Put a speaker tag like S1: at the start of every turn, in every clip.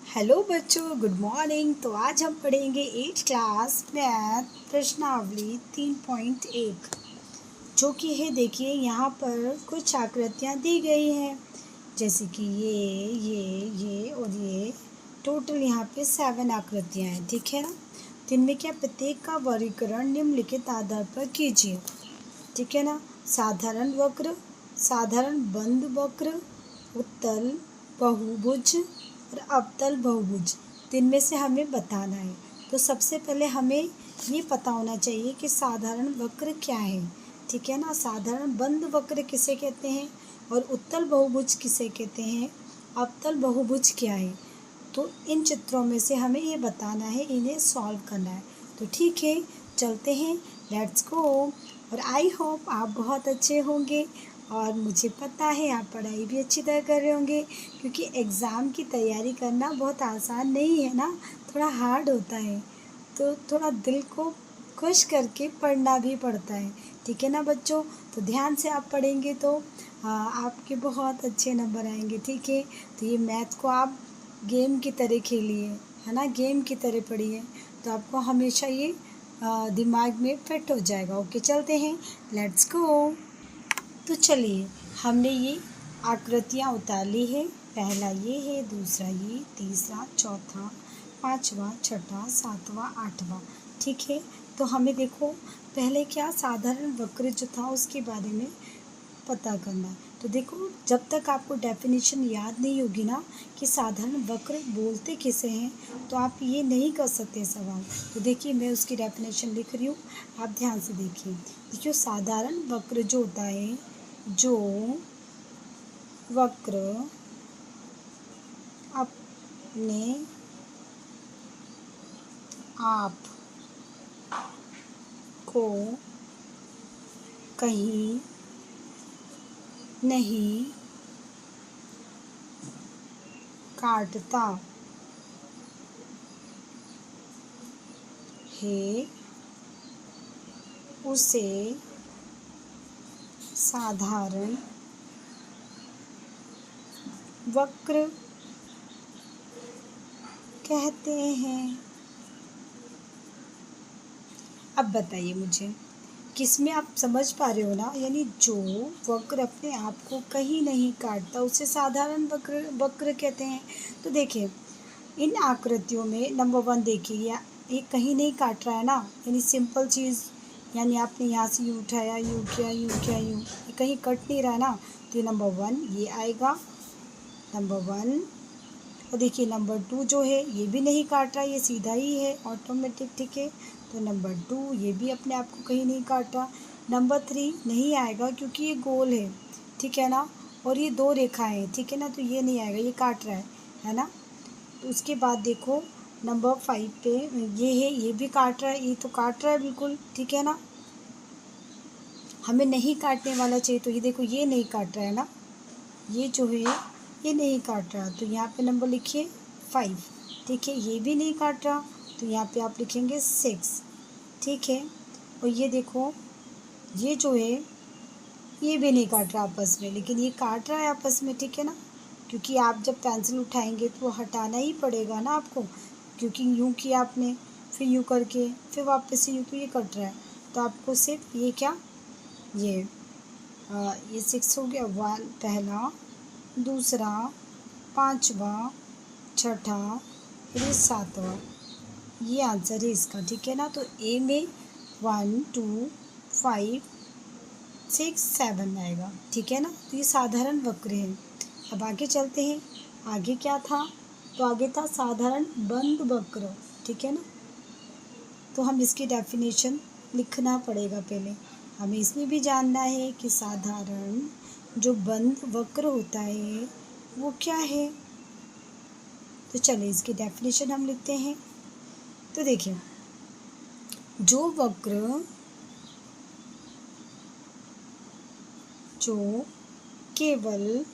S1: Hello बच्चों, good morning. तो आज हम पढ़ेंगे 8th क्लास मैथ प्रश्नावली 3.1, जो कि है, देखिए यहाँ पर कुछ आकृतियाँ दी गई हैं, जैसे कि ये और ये। टोटल यहाँ पे 7 आकृतियाँ हैं, ठीक है ना। तो इनमें क्या, प्रत्येक का वर्गीकरण निम्नलिखित आधार पर कीजिए, ठीक है ना। साधारण वक्र, साधारण बंद वक्र, उत्तल बहुभुज और अवतल बहुभुज। तो इनमें से हमें बताना है। तो सबसे पहले हमें ये पता होना चाहिए कि साधारण वक्र क्या है, ठीक है ना। साधारण बंद वक्र किसे कहते हैं और उत्तल बहुभुज किसे कहते हैं, अवतल बहुभुज क्या है। तो इन चित्रों में से हमें ये बताना है, इन्हें सॉल्व करना है। तो ठीक है, चलते हैं, लेट्स गो। और आई होप आप बहुत अच्छे होंगे और मुझे पता है आप पढ़ाई भी अच्छी तरह कर रहे होंगे, क्योंकि एग्ज़ाम की तैयारी करना बहुत आसान नहीं है ना, थोड़ा हार्ड होता है। तो थोड़ा दिल को खुश करके पढ़ना भी पड़ता है, ठीक है ना बच्चों। तो ध्यान से आप पढ़ेंगे तो आपके बहुत अच्छे नंबर आएंगे, ठीक है। तो ये मैथ को आप गेम की तरह खेलिए, है ना, गेम की तरह पढ़िए, तो आपको हमेशा ये दिमाग में फिट हो जाएगा। ओके, चलते हैं, लेट्स गो। तो चलिए, हमने ये आकृतियाँ उतार ली है। पहला ये है, दूसरा ये, तीसरा, चौथा, पांचवा, छठा, सातवां, आठवां, ठीक है। तो हमें देखो, पहले क्या साधारण वक्र जो था उसके बारे में पता करना है। तो देखो, जब तक आपको डेफिनेशन याद नहीं होगी ना कि साधारण वक्र बोलते किसे हैं, तो आप ये नहीं कर सकते सवाल। तो देखिए, मैं उसकी डेफिनेशन लिख रही हूँ, आप ध्यान से देखिए। देखिए, साधारण वक्र जो होता है, जो वक्र अपने आप को कहीं नहीं काटता है, उसे साधारण वक्र कहते हैं। अब बताइए मुझे, किसमें आप समझ पा रहे हो ना, यानी जो वक्र अपने आप को कहीं नहीं काटता उसे साधारण वक्र वक्र कहते हैं। तो देखिए, इन आकृतियों में नंबर 1 देखिए, ये कहीं नहीं काट रहा है ना, यानी सिंपल चीज़, यानी आपने यहाँ से यूँ उठाया, यूँ किया, यूँ किया, यूँ, ये कहीं कट नहीं रहा है ना। तो ये नंबर 1 ये आएगा, नंबर 1। और देखिए नंबर 2 जो है, ये भी नहीं काट रहा, ये सीधा ही है, ऑटोमेटिक, ठीक है। तो नंबर 2 ये भी अपने आप को कहीं नहीं काट रहा। नंबर 3 नहीं आएगा, क्योंकि ये गोल है, ठीक है ना, और ये 2 रेखाएं हैं, ठीक है ना, तो ये नहीं आएगा, ये काट रहा है ना। तो उसके बाद देखो, नंबर 5 पे ये है, ये भी काट रहा है, ये तो काट रहा है बिल्कुल, ठीक है ना। हमें नहीं काटने वाला चाहिए, तो ये देखो, ये नहीं काट रहा है ना, ये जो है ये नहीं काट रहा, तो यहाँ पे नंबर लिखिए 5, ठीक है। ये भी नहीं काट रहा, तो यहाँ पे आप लिखेंगे 6, ठीक है। और ये देखो, ये जो है ये भी नहीं काट रहा आपस में, लेकिन ये काट रहा है आपस में, ठीक है ना, क्योंकि आप जब पेंसिल उठाएंगे तो वो हटाना ही पड़ेगा ना आपको, क्योंकि यूँ किया आपने, फिर यूँ करके, फिर वापस से यूँ, तो ये कट रहा है। तो आपको सिर्फ ये क्या, ये 6 हो गया, 1 पहला, दूसरा, पांचवा, छठा, फिर ये 7वां, ये आंसर है इसका, ठीक है ना। तो ए में 1 2 5 6 7 आएगा, ठीक है ना। तो ये साधारण वक्र है। अब आगे चलते हैं, आगे क्या था, तो आगे था साधारण बंद वक्र, ठीक है ना। तो हम इसकी डेफिनेशन लिखना पड़ेगा पहले, हमें इसमें भी जानना है कि साधारण जो बंद वक्र होता है वो क्या है। तो चलिए इसकी डेफिनेशन हम लिखते हैं। तो देखिए, जो वक्र जो केवल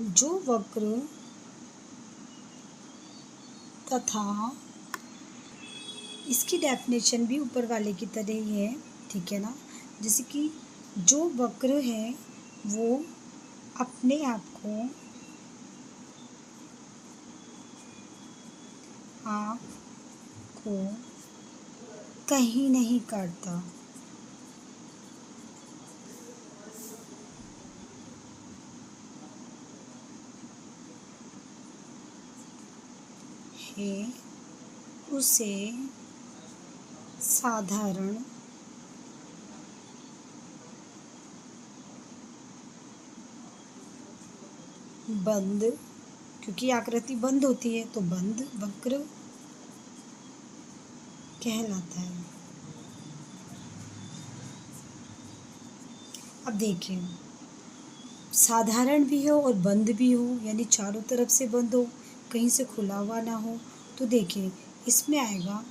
S1: जो वक्र तथा, इसकी डेफिनेशन भी ऊपर वाले की तरह ही है, ठीक है ना। जैसे कि जो वक्र है वो अपने आप को कहीं नहीं करता। है उसे साधारण बंद, क्योंकि आकृति बंद होती है तो बंद वक्र कहलाता है। अब देखिए, साधारण भी हो और बंद भी हो, यानी चारों तरफ से बंद हो, कहीं से खुला हुआ ना हो। तो देखिए इसमें आएगा,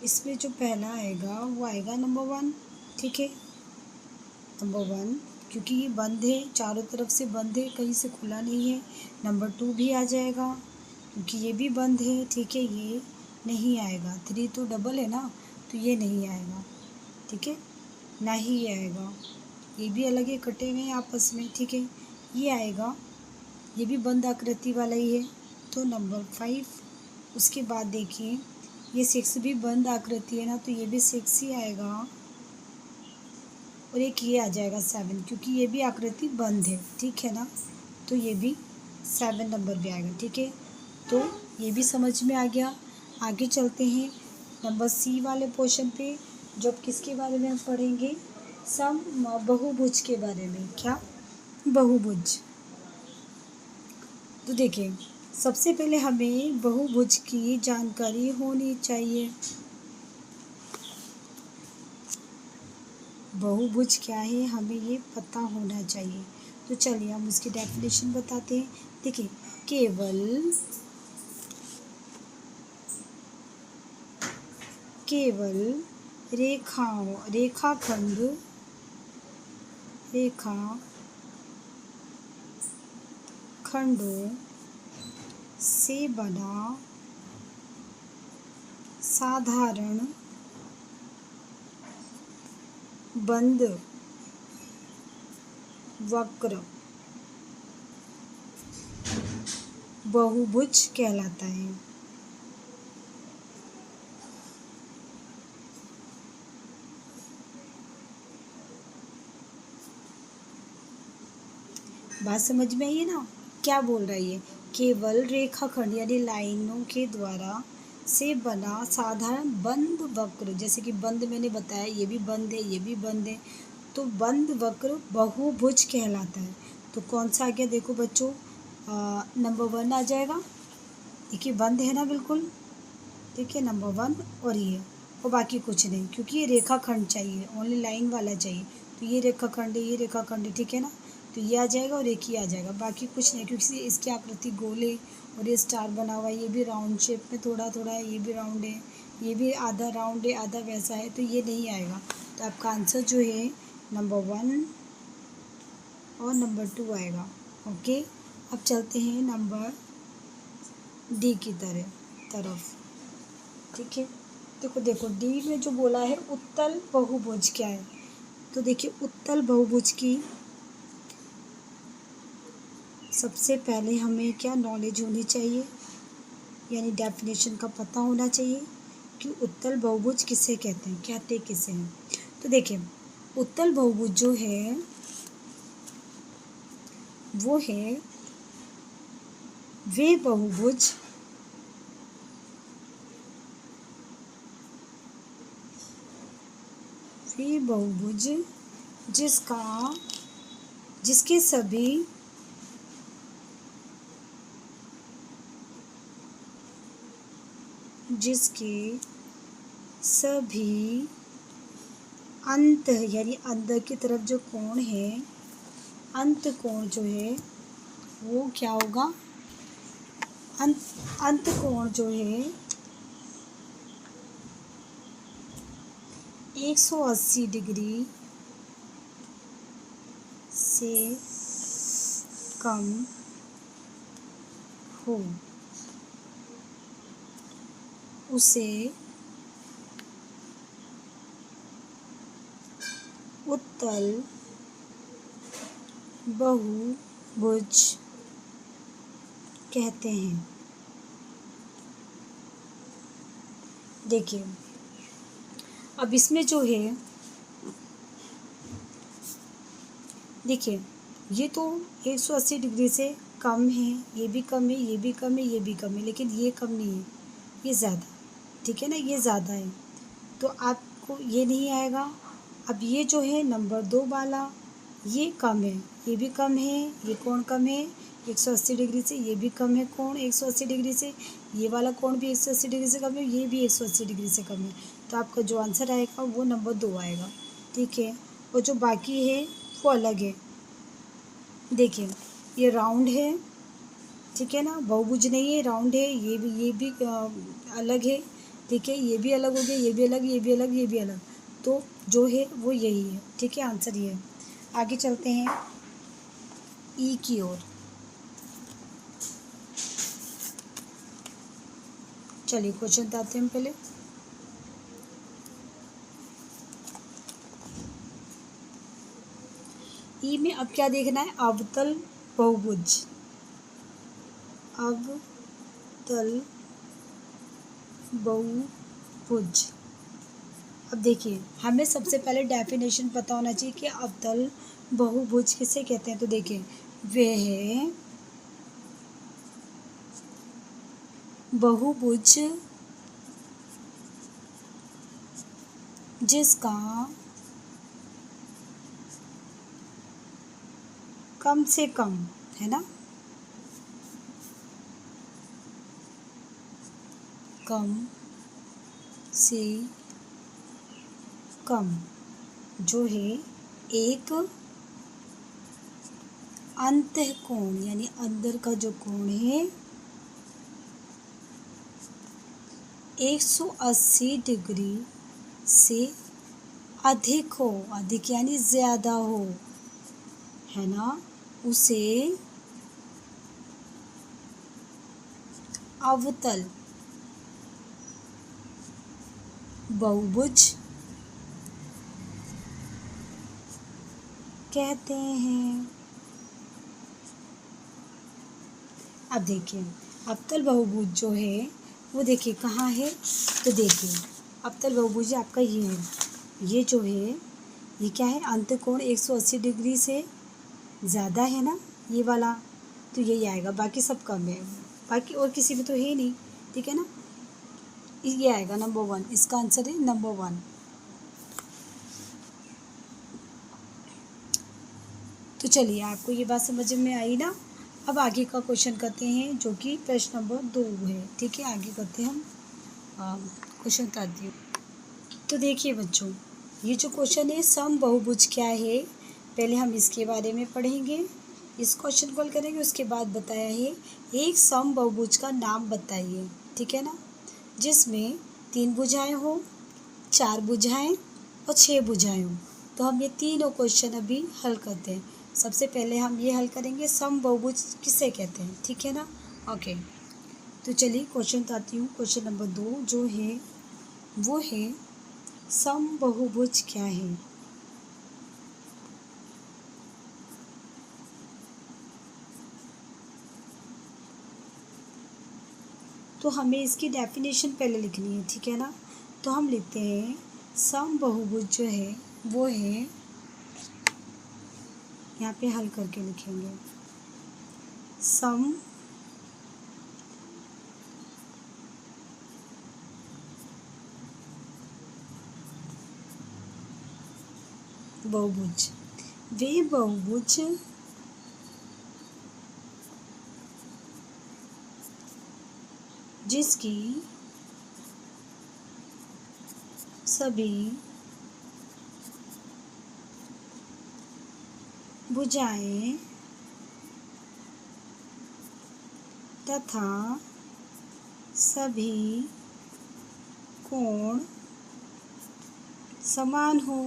S1: इसमें जो पहला आएगा वो आएगा नंबर 1, ठीक है, नंबर 1, क्योंकि ये बंद है, चारों तरफ से बंद है, कहीं से खुला नहीं है। नंबर 2 भी आ जाएगा क्योंकि ये भी बंद है, ठीक है, ये नहीं आएगा। 3 तो डबल है ना, तो ये नहीं आएगा, ठीक है, ना ही ये आएगा। ये भी अलग है, कटे हुए हैं आपस में, ठीक है, ये आएगा, ये भी बंद आकृति वाला ही है, तो नंबर 5। उसके बाद देखिए ये 6 भी बंद आकृति है ना, तो ये भी 6 ही आएगा, और एक ये आ जाएगा 7, क्योंकि ये भी आकृति बंद है, ठीक है ना, तो ये भी 7 नंबर पे आएगा, ठीक है। तो ये भी समझ में आ गया। आगे चलते हैं नंबर सी वाले पोर्शन पे, जो अब किसके बारे में हम पढ़ेंगे, बहुभुज के बारे में। क्या? बहुभुज। तो देखिए सबसे पहले हमें बहुभुज की जानकारी होनी चाहिए। बहुभुज क्या है हमें ये पता होना चाहिए। तो चलिए हम उसकी डेफिनेशन बताते हैं। देखिए केवल रेखाखंडों से बना साधारण बंद वक्र बहुभुज कहलाता है। बात समझ में आई है ना, क्या बोल रही है, केवल रेखाखंड यानी लाइनों के द्वारा से बना साधारण बंद वक्र, जैसे कि बंद मैंने बताया, ये भी बंद है, ये भी बंद है, तो बंद वक्र बहुभुज कहलाता है। तो कौन सा आ गया देखो बच्चों, नंबर 1 आ जाएगा, देखिए बंद है ना बिल्कुल, ठीक है, नंबर 1 और ये, और बाकी कुछ नहीं, क्योंकि ये रेखाखंड चाहिए, ओनली लाइन वाला चाहिए, तो ये रेखाखंड है, ये रेखाखंड है, ठीक है ना, तो ये आ जाएगा और एक ही आ जाएगा, बाकी कुछ नहीं, क्योंकि इसकी आकृति गोल है और ये स्टार बना हुआ है, ये भी राउंड शेप में थोड़ा थोड़ा है, ये भी राउंड है, ये भी आधा राउंड है आधा वैसा है, तो ये नहीं आएगा। तो आपका आंसर जो है नंबर 1 और नंबर 2 आएगा। ओके, अब चलते हैं नंबर डी की तरफ, ठीक है। देखो डी में जो बोला है उत्तल बहुभुज क्या है, तो देखिए उत्तल बहुभुज की सबसे पहले हमें क्या नॉलेज होनी चाहिए, यानी डेफिनेशन का पता होना चाहिए कि उत्तल बहुभुज किसे कहते किसे हैं। तो देखिए उत्तल बहुभुज जो है वो है वे बहुभुज जिसके सभी अंत यानी अंदर की तरफ जो कोण है, अंत कोण जो है वो क्या होगा, अंत कोण जो है 180 डिग्री से कम हो उसे उत्तल बहुभुज कहते हैं। देखिए अब इसमें जो है, देखिए ये तो 180 डिग्री से कम है, ये भी कम है, ये भी कम है, ये भी कम है, लेकिन ये कम नहीं है, ये ज़्यादा, ठीक है ना, ये ज़्यादा है, तो आपको ये नहीं आएगा। अब ये जो है नंबर 2 वाला, ये कम है, ये भी कम है, ये कोण कम है 180 डिग्री से, ये भी कम है कोण 180 डिग्री से, ये वाला कोण भी 180 डिग्री से कम है, ये भी 180 डिग्री से कम है, तो आपका जो आंसर आएगा वो नंबर 2 आएगा, ठीक है। और जो बाकी है वो अलग है। देखिए ये राउंड है, ठीक है ना, बहुभुज नहीं है, राउंड है, ये भी अलग है, ठीक है, ये भी अलग हो गया, ये भी अलग, ये भी अलग, ये भी अलग, तो जो है वो यही है, ठीक है, आंसर ये है। आगे चलते हैं ई की ओर। चलिए क्वेश्चन बताते हैं हम पहले। ई में अब क्या देखना है, अवतल बहुभुज, अवतल बहुभुज। अब देखिए हमें सबसे पहले डेफिनेशन पता होना चाहिए कि अवतल बहुभुज किसे कहते हैं। तो देखिए वह बहुभुज जिसका कम से कम, है ना, कम से कम जो है एक अंतःकोण यानी अंदर का जो कोण है 180 डिग्री से अधिक हो, अधिक यानी ज़्यादा हो, है ना, उसे अवतल बहुभुज कहते हैं। अब देखिए अवतल बहुभुज जो है वो देखिए कहाँ है, तो देखिए अवतल बहुभुज आपका ये है, ये जो है ये क्या है, अंतःकोण 180 डिग्री से ज़्यादा है ना, ये वाला, तो यही आएगा, बाकी सब कम है, बाकी और किसी में तो है नहीं, ठीक है ना, ये आएगा नंबर 1, इसका आंसर है नंबर 1। तो चलिए आपको ये बात समझ में आई ना। अब आगे का क्वेश्चन करते हैं जो कि प्रश्न नंबर 2 है, ठीक है, आगे करते हैं हम क्वेश्चन बताती हूँ। तो देखिए बच्चों ये जो क्वेश्चन है सम बहुभुज क्या है, पहले हम इसके बारे में पढ़ेंगे, इस क्वेश्चन को हल करेंगे, उसके बाद बताया है एक सम बहुभुज का नाम बताइए, ठीक है ना, जिसमें 3 भुजाएं हो, 4 भुजाएं और 6 भुजाएं हो। तो हम ये तीनों क्वेश्चन अभी हल करते हैं। सबसे पहले हम ये हल करेंगे सम बहुभुज किसे कहते हैं, ठीक है ना, ओके। तो चलिए क्वेश्चन बताती हूँ। क्वेश्चन नंबर 2 जो है वो है सम बहुभुज क्या है। तो हमें इसकी डेफिनेशन पहले लिखनी है, ठीक है ना, तो हम लिखते हैं सम बहुभुज जो है वो है, यहाँ पे हल करके लिखेंगे, सम बहुभुज वे बहुभुज जिसकी सभी भुजाएं तथा सभी कोण समान हो।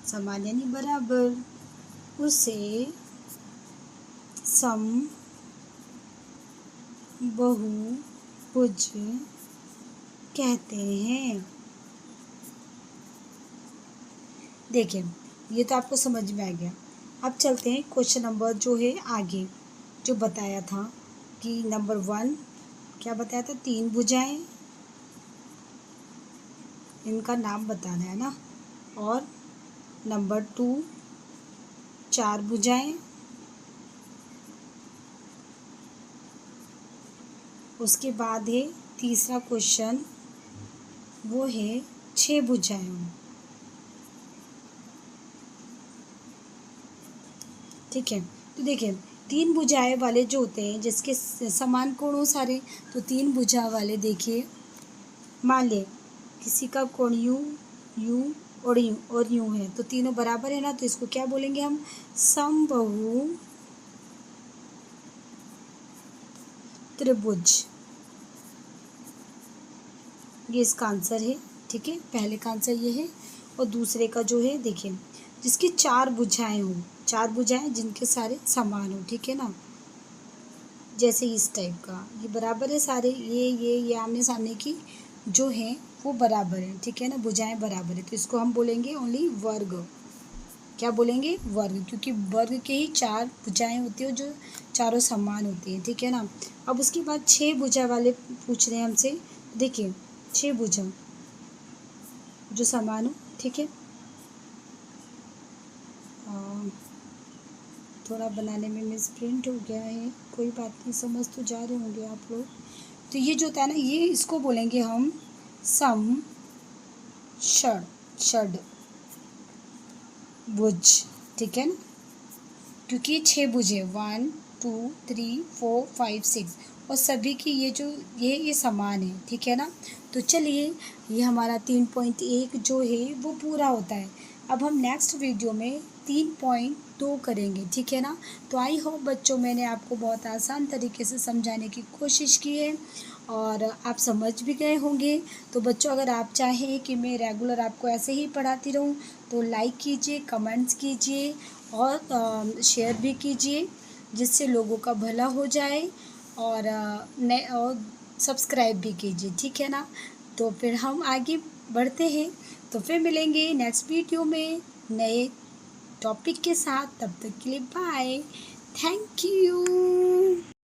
S1: समान यानी बराबर, उसे सम बहुभुज कहते हैं। देखिए, ये तो आपको समझ में आ गया। अब चलते हैं क्वेश्चन नंबर जो है आगे, जो बताया था कि नंबर 1 क्या बताया था, 3 भुजाएं, इनका नाम बताना है ना। और नंबर 2 4 भुजाएं, उसके बाद है तीसरा क्वेश्चन, वो है 6 भुजाएं। ठीक है, तो देखिए 3 भुजाएं वाले जो होते हैं जिसके समान कोण हो सारे, तो 3 भुजा वाले देखिए, मान ले किसी का कोण यूं, यूं और यूं है, तो तीनों बराबर है ना, तो इसको क्या बोलेंगे हम, समबाहु त्रिभुज। ये इसका आंसर है। ठीक है, पहले का आंसर ये है। और दूसरे का जो है देखिए, जिसकी 4 भुजाएं हो, 4 भुजाएं जिनके सारे समान हो, ठीक है ना, जैसे इस टाइप का, ये बराबर है सारे, ये आमने सामने की जो हैं वो बराबर है, ठीक है ना, भुजाएं बराबर है, तो इसको हम बोलेंगे ओनली वर्ग। क्या बोलेंगे, वर्ग, क्योंकि वर्ग के ही 4 भुजाएं होती है जो चारों समान होती हैं, ठीक है ना। अब उसके बाद 6 भुजा वाले पूछ रहे हैं हमसे। देखिए 6 भुजा जो समान हो, ठीक है। थोड़ा बनाने में मिसप्रिंट हो गया है, कोई बात नहीं, समझ तो जा रहे होंगे आप लोग। तो ये जो होता है ना, ये इसको बोलेंगे हम सम षड भुज, ठीक है ना, क्योंकि 6 भुजे 1 2 3 4 5 6 और सभी की ये समान है, ठीक है ना। तो चलिए, ये हमारा 3.1 जो है वो पूरा होता है। अब हम नेक्स्ट वीडियो में 3.2 करेंगे, ठीक है ना। तो आई होप बच्चों, मैंने आपको बहुत आसान तरीके से समझाने की कोशिश की है और आप समझ भी गए होंगे। तो बच्चों, अगर आप चाहें कि मैं रेगुलर आपको ऐसे ही पढ़ाती रहूं, तो लाइक कीजिए, कमेंट्स कीजिए और शेयर भी कीजिए, जिससे लोगों का भला हो जाए। और और सब्सक्राइब भी कीजिए, ठीक है ना। तो फिर हम आगे बढ़ते हैं, तो फिर मिलेंगे नेक्स्ट वीडियो में नए टॉपिक के साथ। तब तक के लिए बाय, थैंक यू।